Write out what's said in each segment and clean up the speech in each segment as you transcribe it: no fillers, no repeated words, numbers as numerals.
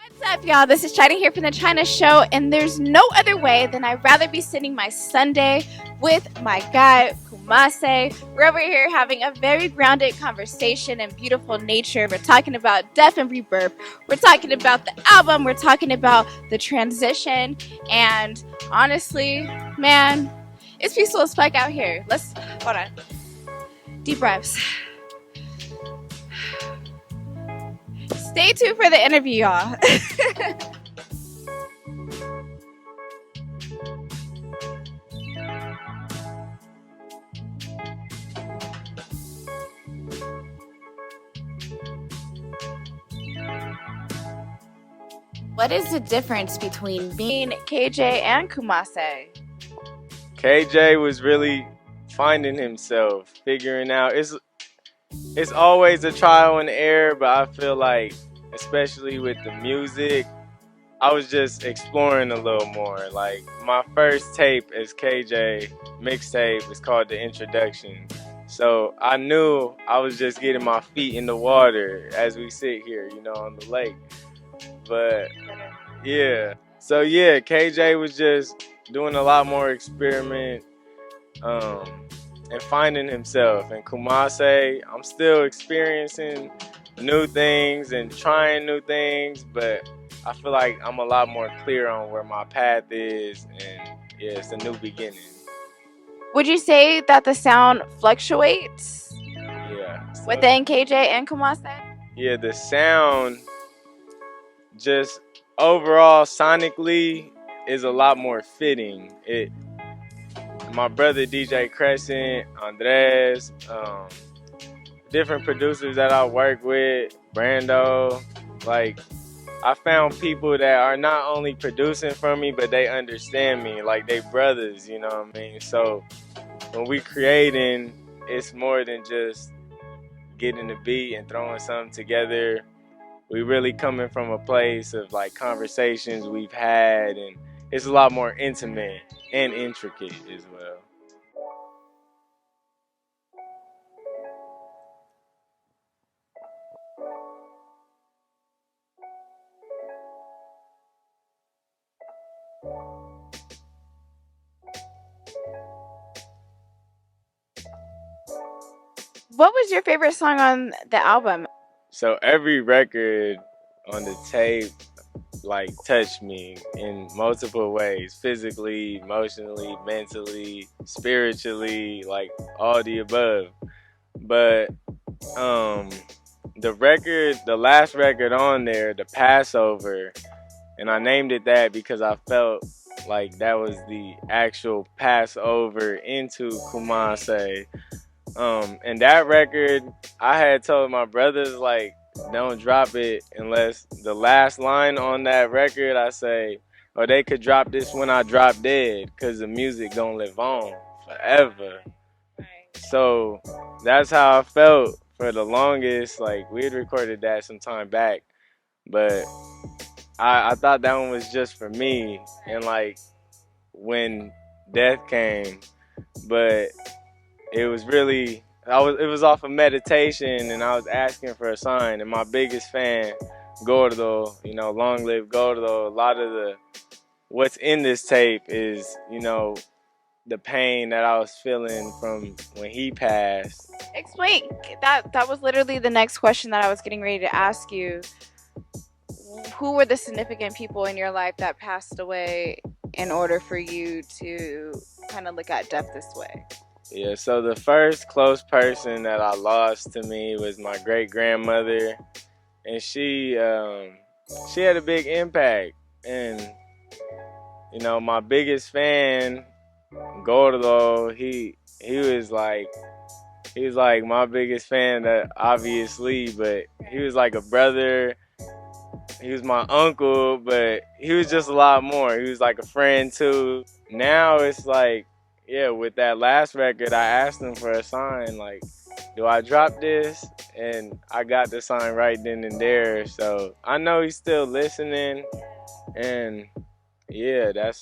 What's up, y'all? This is China here from the China Show, and there's no other way than I'd rather be spending my Sunday with my guy, Koomasae. We're over here having a very grounded conversation in beautiful nature. We're talking about Death and Rebirth. We're talking about the album. We're talking about the transition. And honestly, man, it's peaceful as fuck out here. Hold on. Deep breaths. Stay tuned for the interview, y'all. What is the difference between being KJ and Koomasae? KJ was really finding himself, figuring out. It's always a trial and error, but I feel like, especially with the music, I was just exploring a little more. Like my first tape as KJ mixtape is called The Introduction. So I knew I was just getting my feet in the water as we sit here, on the lake. But yeah. So yeah, KJ was just doing a lot more experiment and finding himself. And Kumasi, I'm still experiencing new things and trying new things, but I feel like I'm a lot more clear on where my path is, and yeah, it's a new beginning. Would you say that the sound fluctuates? Yeah. So, within KJ and Kumasi? Yeah, the sound just overall sonically is a lot more fitting. My brother DJ Crescent, Andres, different producers that I work with, Brando, like I found people that are not only producing for me, but they understand me, like they brothers, you know what I mean? So when we creating, it's more than just getting the beat and throwing something together. We really coming from a place of like conversations we've had, and it's a lot more intimate and intricate as well. What was your favorite song on the album? So every record on the tape like touched me in multiple ways, physically, emotionally, mentally, spiritually, like all the above. But the last record on there, The Passover, and I named it that because I felt like that was the actual Passover into Kumasi. And that record, I had told my brothers, like, don't drop it unless the last line on that record, I say, or they could drop this when I drop dead, because the music gonna live on forever. So that's how I felt for the longest. Like, we had recorded that some time back, but I thought that one was just for me. And like, when death came, but it was really, it was off of meditation, and I was asking for a sign. And my biggest fan, Gordo, long live Gordo. A lot of what's in this tape is, the pain that I was feeling from when he passed. Explain. That was literally the next question that I was getting ready to ask you. Who were the significant people in your life that passed away in order for you to kind of look at death this way? Yeah, so the first close person that I lost to me was my great-grandmother, and she had a big impact. And my biggest fan, Gordo, he was like my biggest fan, that obviously, but he was like a brother. He was my uncle, but he was just a lot more. He was like a friend too. Now it's like, yeah, with that last record, I asked him for a sign, like, do I drop this? And I got the sign right then and there. So I know he's still listening, and yeah, that's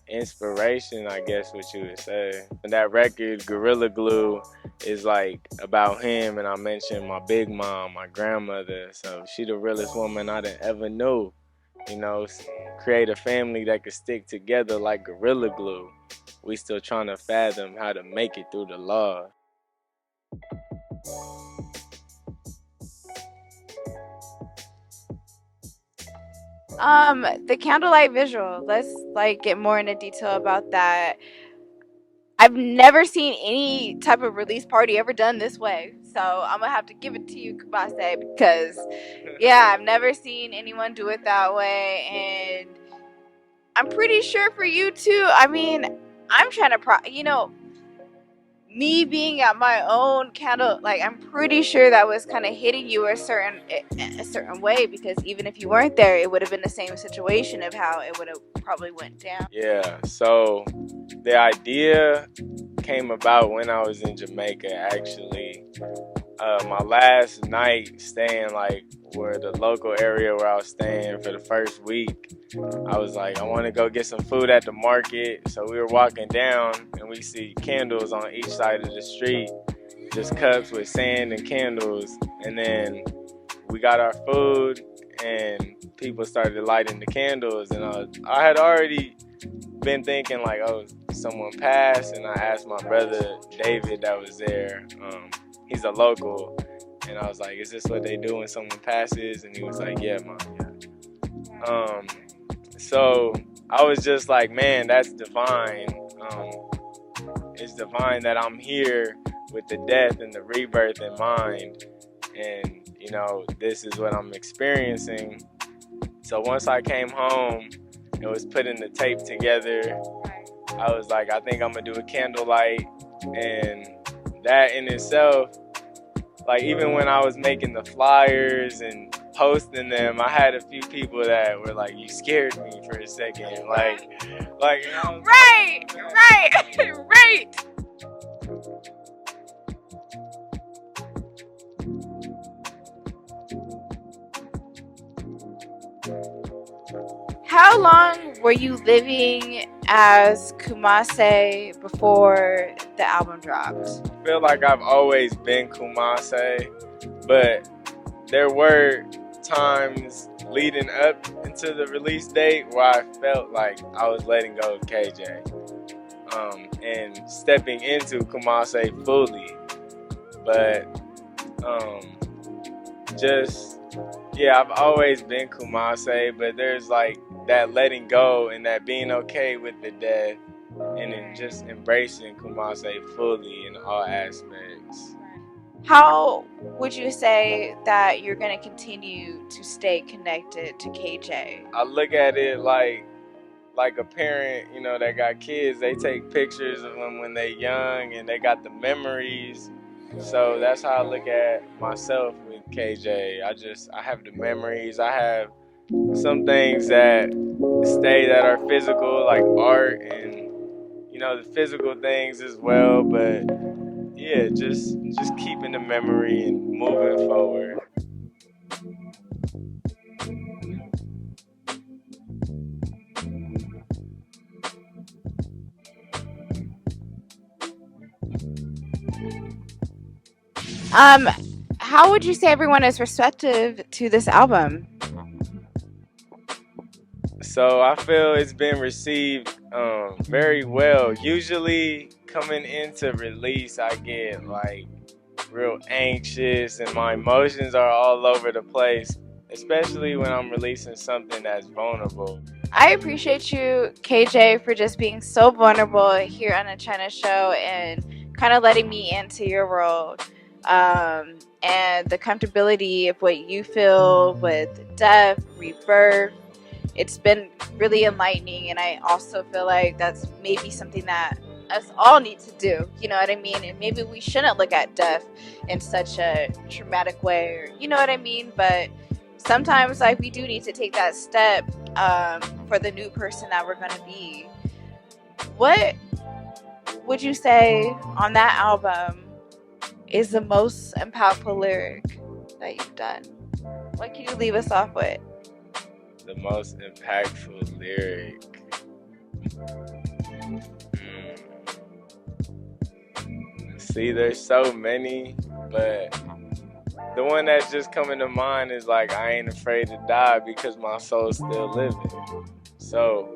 inspiration, I guess what you would say. And that record, Gorilla Glue, is like about him, and I mentioned my big mom, my grandmother. So she the realest woman I done ever knew. You know, create a family that could stick together like Gorilla Glue. We still trying to fathom how to make it through the law. The Candlelight visual. Let's like get more into detail about that. I've never seen any type of release party ever done this way, so I'm gonna have to give it to you, Koomasae, because yeah, I've never seen anyone do it that way, and I'm pretty sure for you too. I mean, I'm trying to me being at my own candle, like I'm pretty sure that was kind of hitting you a certain way, because even if you weren't there, it would have been the same situation of how it would have probably went down. Yeah, so the idea came about when I was in Jamaica, actually. My last night staying like where the local area where I was staying for the first week, I was like, I want to go get some food at the market. So we were walking down and we see candles on each side of the street, just cups with sand and candles. And then we got our food and people started lighting the candles. And I had already been thinking like, oh, someone passed. And I asked my brother David that was there. He's a local, and I was like, is this what they do when someone passes? And he was like, yeah, Mom, yeah. So I was just like, man, that's divine. It's divine that I'm here with the death and the rebirth in mind, and you know, this is what I'm experiencing. So once I came home and was putting the tape together, I was like, I think I'm gonna do a candlelight. And that in itself, like even when I was making the flyers and posting them, I had a few people that were like, you scared me for a second. Like, you know? Right. How long were you living as Koomasae before the album dropped? I feel like I've always been Koomasae, but there were times leading up into the release date where I felt like I was letting go of KJ and stepping into Koomasae fully. But I've always been Koomasae, but there's like that letting go and that being okay with the death and then just embracing Koomasae fully in all aspects. How would you say that you're going to continue to stay connected to KJ? I look at it like a parent, you know, that got kids. They take pictures of them when they're young and they got the memories. So that's how I look at myself with KJ. I have the memories. I have some things that stay that are physical, like art and, you know, the physical things as well. But yeah, just keeping the memory and moving forward. How would you say everyone is receptive to this album? So I feel it's been received very well. Usually coming into release, I get like real anxious and my emotions are all over the place, especially when I'm releasing something that's vulnerable. I appreciate you, KJ, for just being so vulnerable here on the China Show and kind of letting me into your world. And the comfortability of what you feel with death, rebirth. It's been really enlightening, and I also feel like that's maybe something that us all need to do, you know what I mean? And maybe we shouldn't look at death in such a traumatic way, or, you know what I mean? But sometimes like we do need to take that step for the new person that we're going to be. What would you say on that album is the most impactful lyric that you've done? What can you leave us off with? The most impactful lyric. See, there's so many, but the one that's just coming to mind is like, I ain't afraid to die because my soul's still living. So,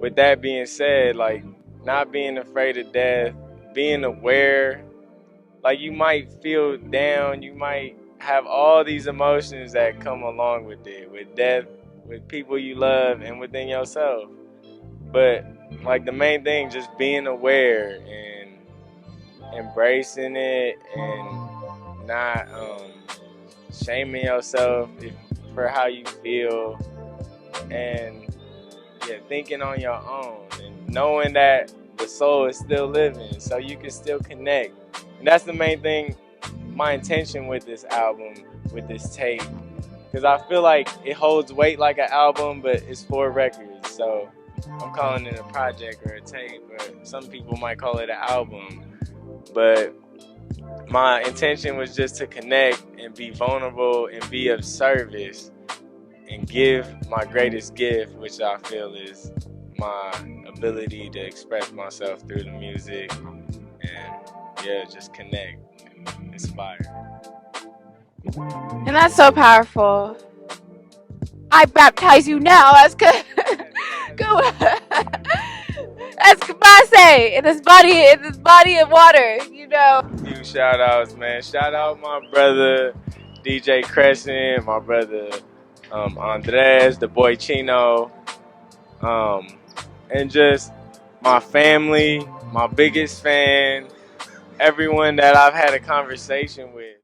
with that being said, like, not being afraid of death, being aware, like, you might feel down, you might have all these emotions that come along with it, with death, with people you love, and within yourself. But, like, the main thing, just being aware and embracing it and not shaming yourself for how you feel, and yeah, thinking on your own and knowing that the soul is still living, so you can still connect. And that's the main thing, my intention with this album, with this tape, because I feel like it holds weight like an album, but it's 4 records, so I'm calling it a project or a tape, or some people might call it an album. But my intention was just to connect and be vulnerable and be of service and give my greatest gift, which I feel is my ability to express myself through the music and yeah, just connect and inspire. And that's so powerful. I baptize you now as as Kumasi in this body of water, you know. Few shout outs, man. Shout out my brother DJ Crescent, my brother Andres, the boy Chino, and just my family, my biggest fan, everyone that I've had a conversation with.